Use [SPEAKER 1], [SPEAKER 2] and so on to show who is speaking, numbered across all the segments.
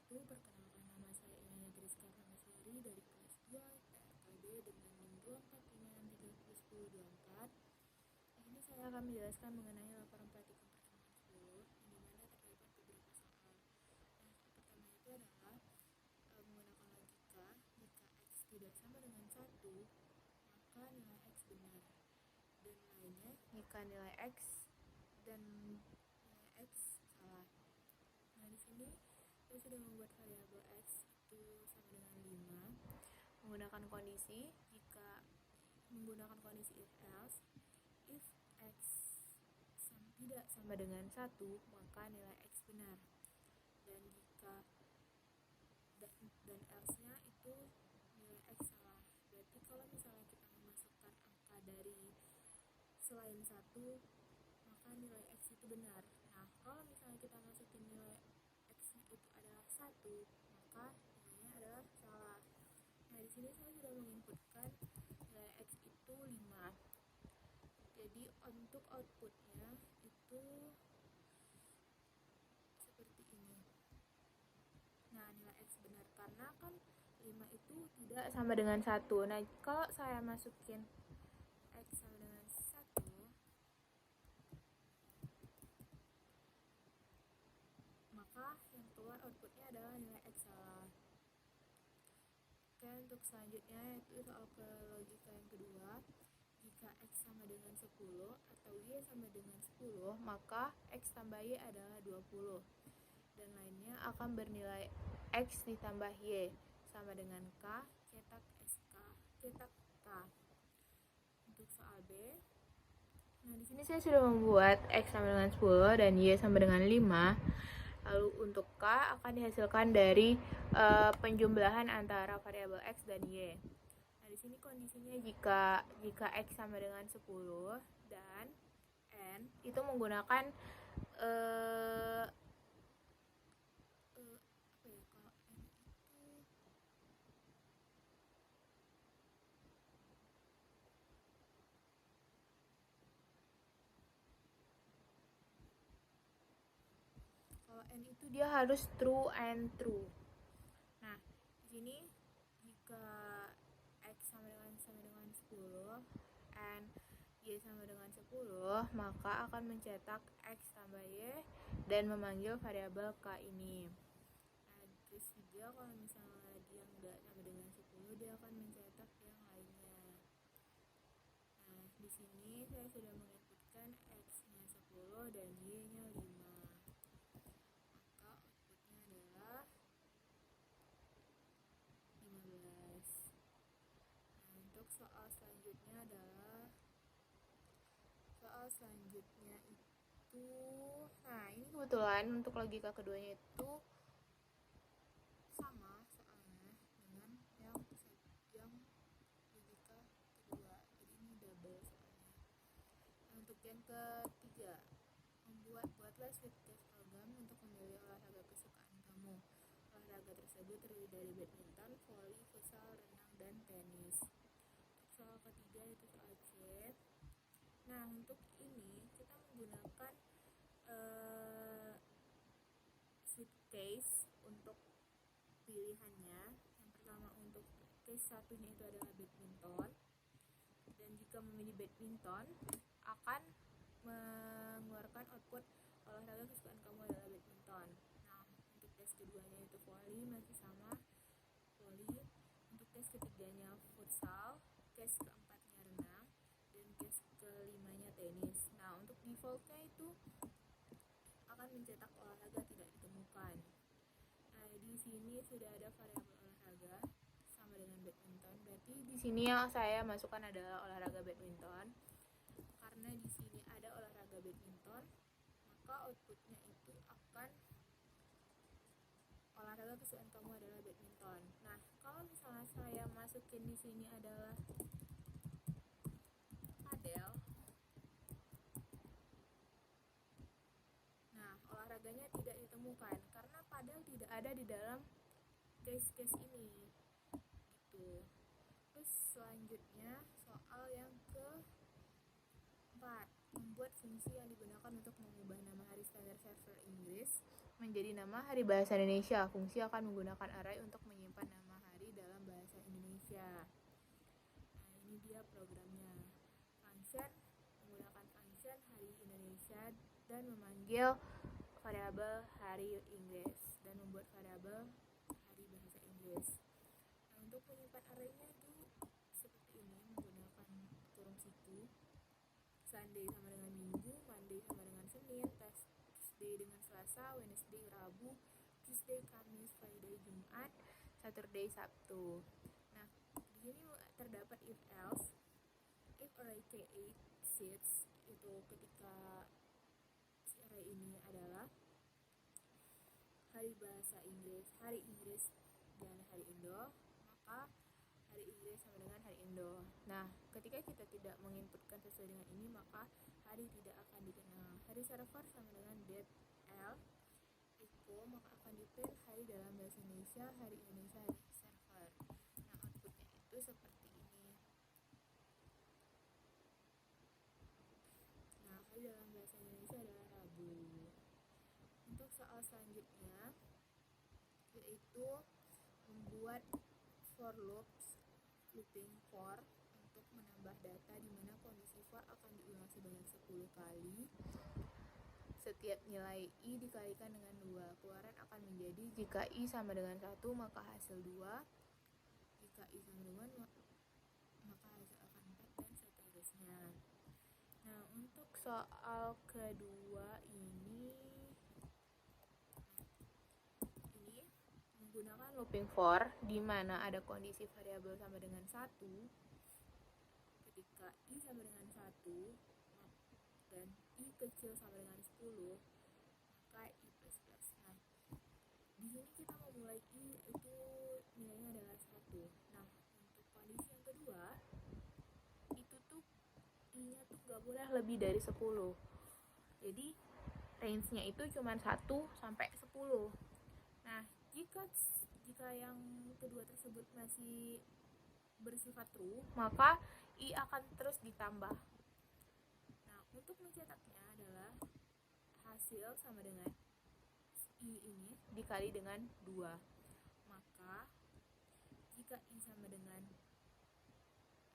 [SPEAKER 1] wabarakatuh. Perkenalkan, nama saya Inaya Griska Pramasari dari kelas 2 PRKB dengan NIM 245301024. Ini saya akan menjelaskan mengenai laporan praktikum pertemuan 10 yang dimana terdapat beberapa soal. Nah, pertama itu adalah menggunakan logika, jika X tidak sama dengan 1, maka nilai X benar. Dan lainnya, jika nilai X dan nilai X salah. Nah, di sini saya sudah membuat variabel X itu sama dengan 5 menggunakan kondisi if else. If X tidak sama dengan 1, maka nilai X benar. Dan jika dan else-nya itu nilai X salah. Berarti kalau misalnya kita memasukkan angka dari selain 1, maka nilai X itu benar. Nah, kalau misalnya kita masukin nilai X-nya itu adalah 1, maka nilainya adalah salah. Nah, di sini saya sudah menginputkan nilai X itu 5. Jadi untuk outputnya itu seperti ini. Nah, nilai X benar karena kan 5 itu tidak sama dengan 1. Nah, kalau saya masukin X sama dengan 1, maka yang keluar outputnya adalah nilai X salah. Oke, untuk selanjutnya yaitu soal ke logika yang kedua. Jika X sama dengan 10 atau Y sama dengan 10, maka X tambah Y adalah 20. Dan lainnya akan bernilai X ditambah Y sama dengan K, cetak SK, cetak K. Untuk soal B, nah di sini saya sudah membuat X sama dengan 10 dan Y sama dengan 5. Lalu untuk K akan dihasilkan dari penjumlahan antara variabel X dan Y. Nah, di sini kondisinya jika X sama dengan 10 dan N itu menggunakan kalau N itu dia harus true and true. Nah, di sini jika X sama dengan 10 and Y sama dengan 10, maka akan mencetak X tambah Y dan memanggil variabel K ini. Nah, terus juga kalau misalnya dia nggak sama dengan 10, dia akan mencetak yang lainnya. Nah, di sini saya sudah menginputkan X-nya 10 dan Y-nya 5. Maka outputnya adalah 15. Nah, untuk soal selanjutnya itu, nah ini kebetulan untuk logika keduanya itu sama soalnya dengan yang logika kedua, jadi ini double soalnya. Nah, untuk yang ketiga, buatlah Sweetcake program untuk memilih olahraga kesukaan kamu. Olahraga tersebut terdiri dari badminton, voli, futsal, renang, dan tenis. Untuk soal ketiga itu soal C. Nah, untuk ini kita menggunakan Sweetcase untuk pilihannya. Yang pertama untuk case satunya itu adalah badminton. Dan jika memilih badminton akan mengeluarkan output olahraga kesukaan kamu adalah badminton. Nah, untuk tes keduanya itu voli, masih sama voli. Untuk tes ketiganya futsal, case keempatnya renang, dan case kelimanya tenis. Nah, untuk defaultnya itu akan mencetak olahraga tidak ditemukan. Nah, di sini sudah ada variabel olahraga sama dengan badminton. Berarti di sini yang saya masukkan adalah olahraga badminton. Karena di sini ada olahraga badminton, maka outputnya itu akan olahraga kesukaan kamu adalah badminton. Nah, kalau misalnya saya masukin di sini adalah padel, nah olahraganya tidak ditemukan karena padel tidak ada di dalam case ini. Gitu. Terus selanjutnya soal yang keempat, membuat fungsi yang digunakan untuk mengubah nama hari standar server Inggris menjadi nama Hari Bahasa Indonesia. Fungsi akan menggunakan array untuk menyimpan nama hari dalam bahasa Indonesia. Nah, ini dia programnya. Function menggunakan function Hari Indonesia dan memanggil variabel hari Inggris dan membuat variabel hari bahasa Inggris. Nah, untuk menyimpan array-nya itu seperti ini, menggunakan kurung siku. Sunday sama dengan Minggu, Monday sama dengan Senin, Tuesday dengan Selasa, Wednesday Rabu, Tuesday Kamis, Friday Jumat, Saturday Sabtu. Nah, di sini terdapat if else. If array K exists, itu ketika si array ini adalah hari bahasa Inggris, hari Inggris dan hari Indo, maka hari Inggris sama dengan hari Indo. Nah, ketika kita tidak menginputkan sesuai dengan ini, maka hari tidak akan dikenal. Hari server sama dengan date L echo, maka akan di-print hari dalam bahasa Indonesia, hari Indonesia, hari server. Nah, outputnya itu seperti ini. Nah, hari dalam bahasa Indonesia adalah Rabu. Untuk soal selanjutnya, yaitu membuat for loops, looping for, untuk menambah data di mana kondisi for akan diulang sebanyak 10 kali. Setiap nilai I dikalikan dengan 2, keluaran akan menjadi jika I sama dengan 1 maka hasil 2, jika I sama dengan maka hasil akan 4 dan seterusnya. Nah, untuk soal kedua ini menggunakan looping for di mana ada kondisi variabel sama dengan 1. Ketika I sama dengan 1 dan I kecil sama dengan 10, maka I plus plus. Nah, di sini kita memulai I itu nilainya adalah 1. Nah, untuk kondisi yang kedua, itu tuh I-nya tuh gak boleh lebih dari 10. Jadi, range-nya itu cuma 1 sampai 10. Nah, jika yang kedua tersebut masih bersifat true, maka I akan terus ditambah. Nah, untuk mencetaknya adalah hasil sama dengan I ini dikali dengan 2. Maka jika I sama dengan,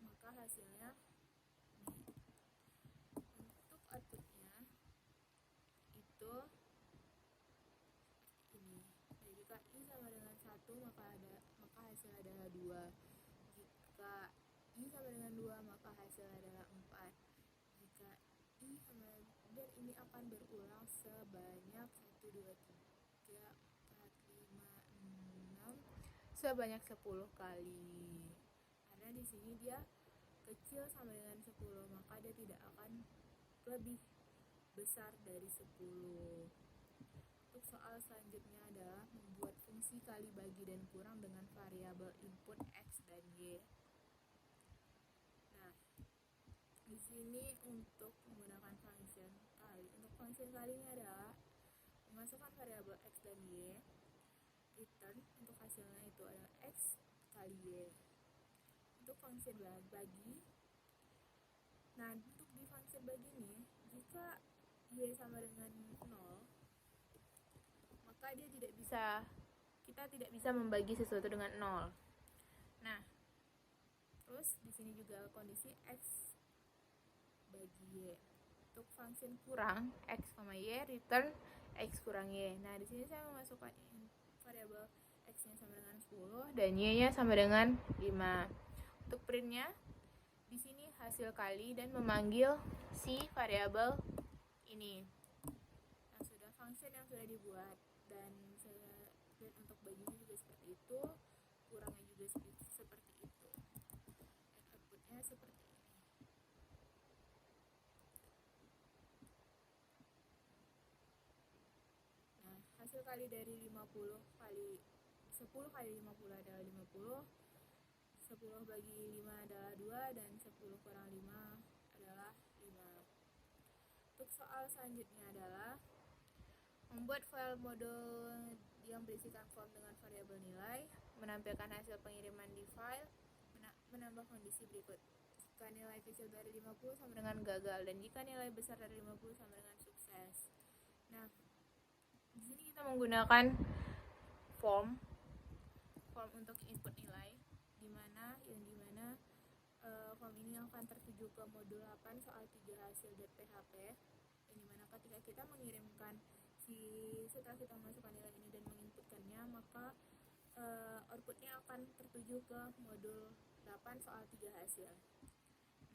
[SPEAKER 1] maka hasilnya ini. Untuk outputnya itu ini. Jadi jika I sama dengan 1 maka hasil adalah 2. Jika I sama dengan 2 maka hasil adalah 4. Jika I sama, dan ini akan berulang sebanyak 1, 2, 3, 4, 5, 6 sebanyak 10 kali. Karena di sini dia kecil sama dengan 10, maka dia tidak akan lebih besar dari 10. Untuk soal selanjutnya adalah membuat fungsi kali bagi dan kurang dengan variabel input X dan Y. Nah, di sini untuk menggunakan function kali. Untuk function kalinya adalah memasukkan variabel X dan Y, return untuk hasilnya itu adalah X kali Y. Untuk function bagi, nah untuk di function bagi ini, jika Y sama dengan 0, maka kita tidak bisa membagi sesuatu dengan 0. Nah, terus di sini juga kondisi X bagi Y. Untuk function kurang X, Y, return X kurang Y. Nah, di sini saya memasukkan variabel X-nya sama dengan 10 dan Y-nya sama dengan 5. Untuk print-nya di sini hasil kali dan memanggil si variabel ini. Nah, sudah function yang sudah dibuat dan untuk baginya juga seperti itu, kurangnya juga seperti itu. Dan outputnya seperti ini. Nah, hasil kali dari 10 kali 50 adalah 50. 10 bagi 5 adalah 2 dan 10 kurang 5 adalah 5. Untuk soal selanjutnya adalah membuat file model yang berisikan form dengan variabel nilai, menampilkan hasil pengiriman di file, menambah kondisi berikut. Jika nilai kecil dari 50 sama dengan gagal dan jika nilai besar dari 50 sama dengan sukses. Nah, di sini kita menggunakan form untuk input nilai, dimana form ini akan tertuju ke modul 8 soal 3 hasil .php, yang dimana ketika kita mengirimkan setelah kita memasukkan nilai ini dan menginputkannya, maka outputnya akan tertuju ke modul 8 soal 3 hasil.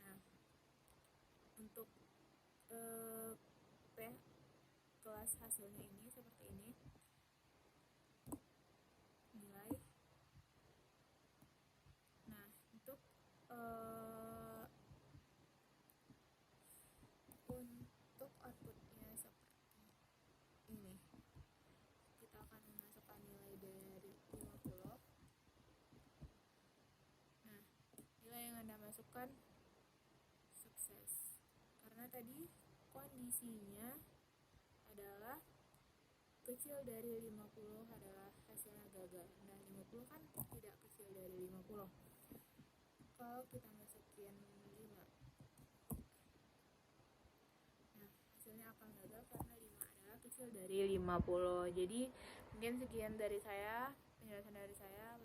[SPEAKER 1] Nah, untuk kelas hasilnya ini seperti ini, nilai. Nah, untuk outputnya seperti ini, kita akan memasukkan nilai dari 50. Nah, nilai yang Anda masukkan sukses, karena tadi kondisinya adalah kecil dari 50 adalah hasilnya gagal. Nah, 50 kan tidak kecil dari 50. Kalau kita masukin 5, nah hasilnya akan gagal karena 5 adalah kecil dari 50. Jadi mungkin sekian dari saya, penjelasan dari saya.